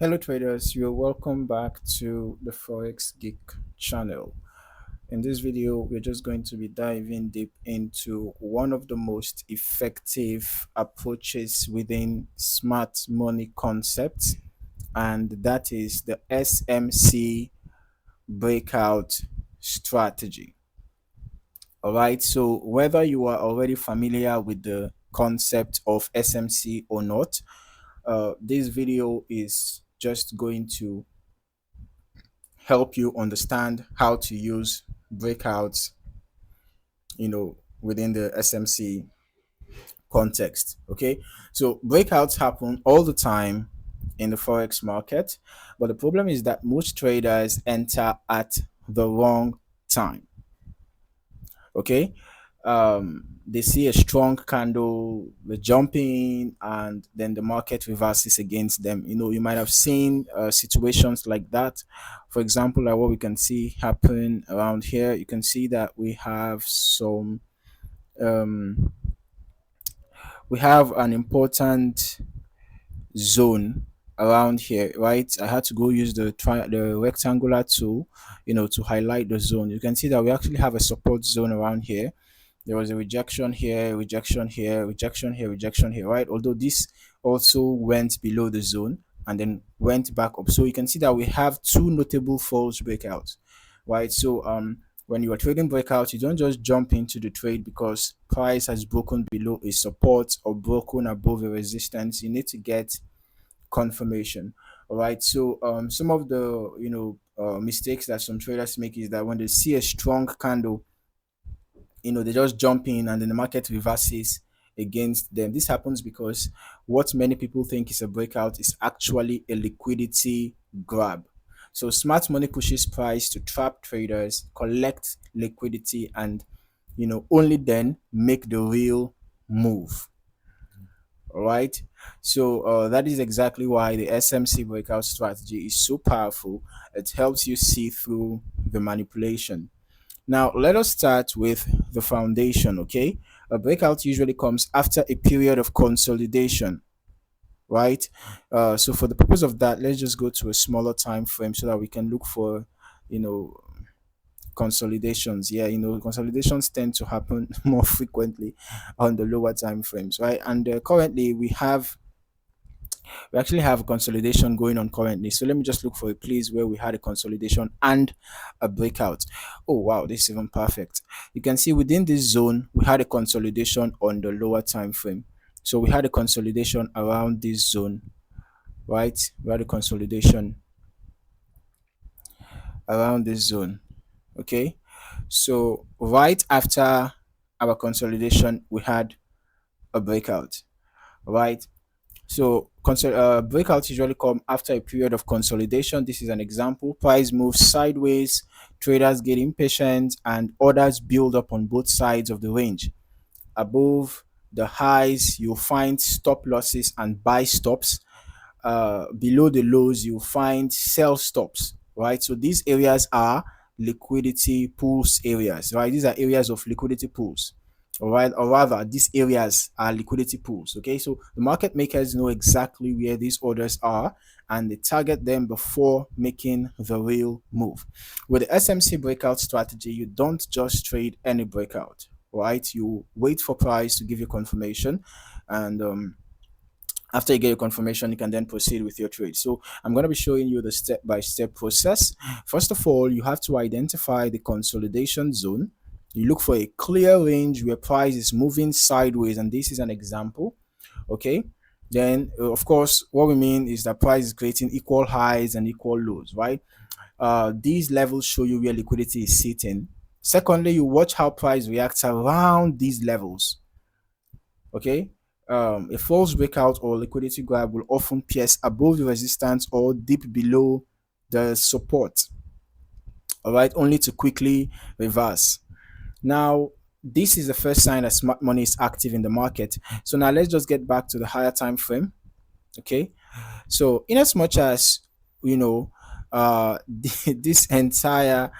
Hello traders, you're welcome back to the Forex Geek channel. In this video, we're just going to be diving deep into one of the most effective approaches within smart money concepts, and that is the SMC Breakout Strategy. All right, so whether you are already familiar with the concept of SMC or not, this video is just going to help you understand how to use breakouts, within the SMC context. Okay, so breakouts happen all the time in the forex market, but the problem is that most traders enter at the wrong time. Okay, they see a strong candle, the jumping, and then the market reverses against them. You might have seen situations like that. For example, like what we can see happen around here, you can see that um, we have an important zone around here, right? I had to go use the rectangular tool, to highlight the zone. You can see that we actually have a support zone around here. There was a rejection here, rejection here, rejection here, rejection here, right? Although this also went below the zone and then went back up. So you can see that we have two notable false breakouts, right? So when you are trading breakouts, you don't just jump into the trade because price has broken below a support or broken above a resistance. You need to get confirmation. All right. So some of the mistakes that some traders make is that when they see a strong candle, they just jump in and then the market reverses against them. This happens because what many people think is a breakout is actually a liquidity grab. So smart money pushes price to trap traders, collect liquidity, and only then make the real move. All right. So that is exactly why the SMC breakout strategy is so powerful. It helps you see through the manipulation. Now, let us start with the foundation, okay? A breakout usually comes after a period of consolidation, right? So for the purpose of that, let's just go to a smaller time frame so that we can look for, you know, consolidations. Yeah, consolidations tend to happen more frequently on the lower time frames, right? And currently we actually have a consolidation going on currently. So let me just look for a place where we had a consolidation and a breakout. Oh wow, this is even perfect. You can see within this zone we had a consolidation on the lower time frame. So we had a consolidation around this zone, right? We had a consolidation around this zone. Okay, so right after our consolidation we had a breakout, right? So breakouts usually come after a period of consolidation. This is an example. Price moves sideways, traders get impatient, and orders build up on both sides of the range. Above the highs, you'll find stop losses and buy stops. Below the lows, you'll find sell stops, right? So these areas are liquidity pools areas, right? These are areas of liquidity pools. All right, or rather, these areas are liquidity pools. Okay, so the market makers know exactly where these orders are and they target them before making the real move. With the SMC breakout strategy, you don't just trade any breakout, right? You wait for price to give you confirmation, and after you get your confirmation, you can then proceed with your trade. So I'm going to be showing you the step-by-step process. First of all, you have to identify the consolidation zone. You look for a clear range where price is moving sideways, and this is an example. Okay, then of course what we mean is that price is creating equal highs and equal lows, right? These levels show you where liquidity is sitting. Secondly, you watch how price reacts around these levels. Okay, a false breakout or liquidity grab will often pierce above the resistance or dip below the support, all right, only to quickly reverse. Now, this is the first sign that smart money is active in the market. So now let's just get back to the higher time frame. Okay, so in as much as you know this entire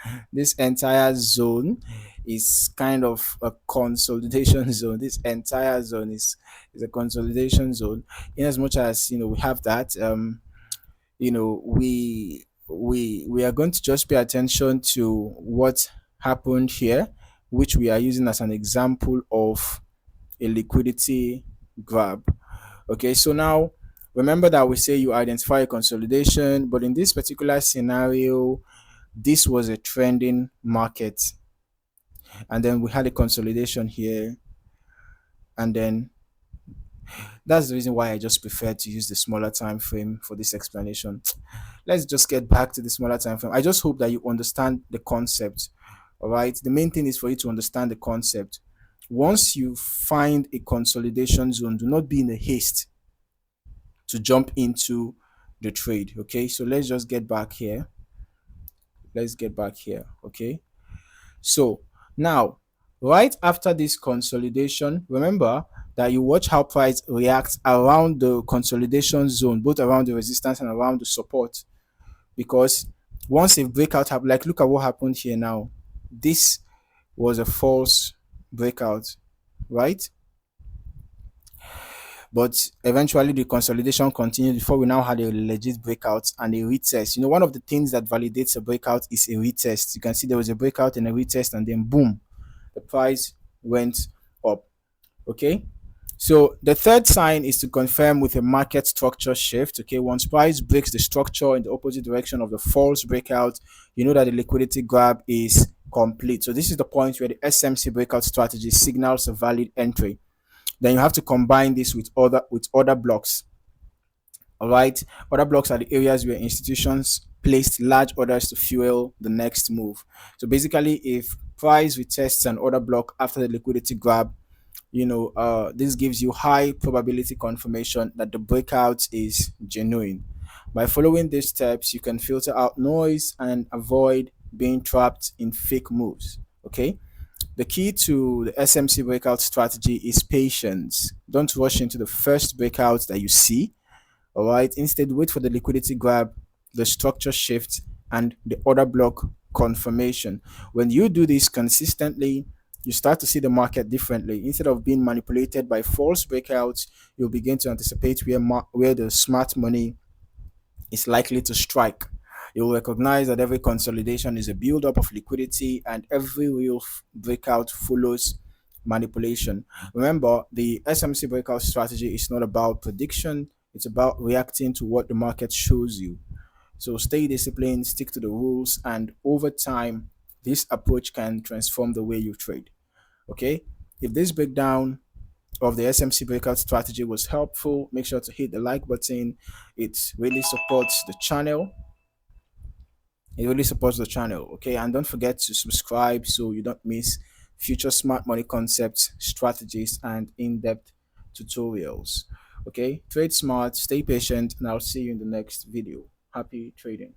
zone is kind of a consolidation zone. This entire zone is a consolidation zone. In as much as we have that, we are going to just pay attention to what happened here, which we are using as an example of a liquidity grab. Okay, so now remember that we say you identify a consolidation, but in this particular scenario, this was a trending market, and then we had a consolidation here, and then that's the reason why I just prefer to use the smaller time frame for this explanation. Let's just get back to the smaller time frame. I just hope that you understand the concept. All right, the main thing is for you to understand the concept. Once you find a consolidation zone, do not be in a haste to jump into the trade. Okay, so let's just get back here. Let's get back here. Okay, so now, right after this consolidation, remember that you watch how price reacts around the consolidation zone, both around the resistance and around the support. Because once a breakout happen, like look at what happened here now. This was a false breakout, right? But eventually the consolidation continued before we now had a legit breakout and a retest. One of the things that validates a breakout is a retest. You can see there was a breakout and a retest, and then boom, the price went up. Okay, so the third sign is to confirm with a market structure shift. Okay, once price breaks the structure in the opposite direction of the false breakout, you know that the liquidity grab is complete. So this is the point where the SMC breakout strategy signals a valid entry. Then you have to combine this with other blocks. All right, other blocks are the areas where institutions placed large orders to fuel the next move. So basically, if price retests an order block after the liquidity grab, this gives you high probability confirmation that the breakout is genuine. By following these steps, you can filter out noise and avoid being trapped in fake moves. Okay, the key to the SMC breakout strategy is patience. Don't rush into the first breakout that you see. All right, instead wait for the liquidity grab, the structure shift, and the order block confirmation. When you do this consistently, you start to see the market differently. Instead of being manipulated by false breakouts, you'll begin to anticipate where the smart money is likely to strike. You'll recognize that every consolidation is a build-up of liquidity, and every real breakout follows manipulation. Remember, the SMC breakout strategy is not about prediction, it's about reacting to what the market shows you. So stay disciplined, stick to the rules, and over time, this approach can transform the way you trade. Okay, if this breakdown of the SMC breakout strategy was helpful, make sure to hit the like button. It really supports the channel. Okay, and don't forget to subscribe so you don't miss future smart money concepts, strategies, and in-depth tutorials. Okay, trade smart, stay patient, and I'll see you in the next video. Happy trading.